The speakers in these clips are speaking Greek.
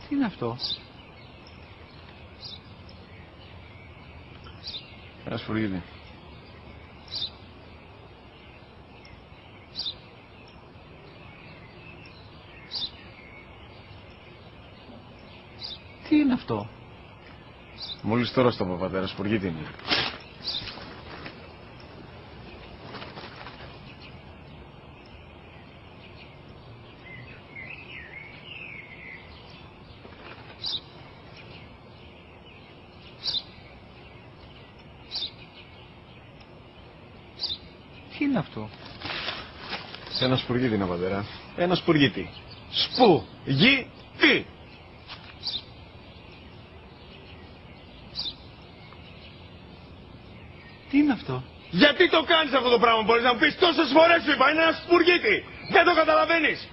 Τι είναι αυτό? Ένα σφουργίτη. Τι είναι αυτό? Μόλις τώρα στο είπα, πατέρα, σφουργίτη είναι. Τι είναι αυτό? Ένα σπουργίτη είναι, πατέρα. Ένα σπουργίτη. Σπου-γι-τι. Τι είναι αυτό? Γιατί το κάνεις αυτό το πράγμα, μπορείς να μου πεις? Τόσες φορές σου είπα, είναι ένα σπουργίτη. Δεν το καταλαβαίνεις.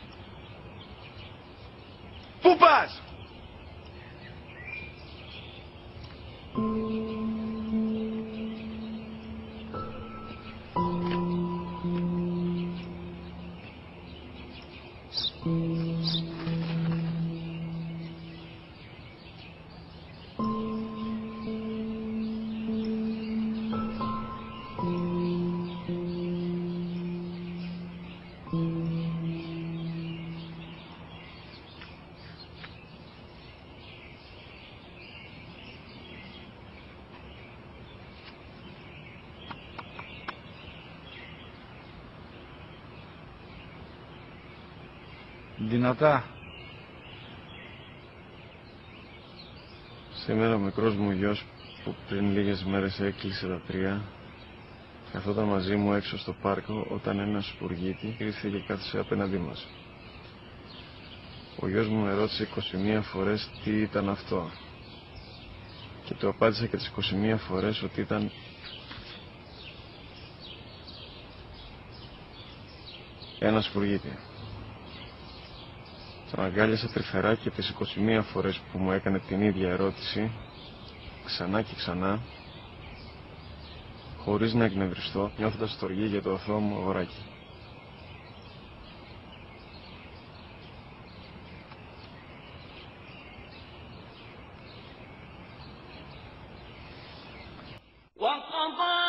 Πού πας? Δυνατά. Σήμερα ο μικρός μου γιος που πριν λίγες μέρες έκλεισε τα 3 καθόταν μαζί μου έξω στο πάρκο όταν ένα σπουργίτη ήρθε και κάθισε απέναντί μας. Ο γιος μου με ρώτησε 21 φορές τι ήταν αυτό και του απάντησα και τις 21 φορές ότι ήταν ένα σπουργίτη. Τον αγκάλιασα τρυφερά και τις 21 φορές που μου έκανε την ίδια ερώτηση, ξανά και ξανά, χωρίς να εκνευριστώ, νιώθοντας στοργή για το αθώο μου αγοράκι. وقضى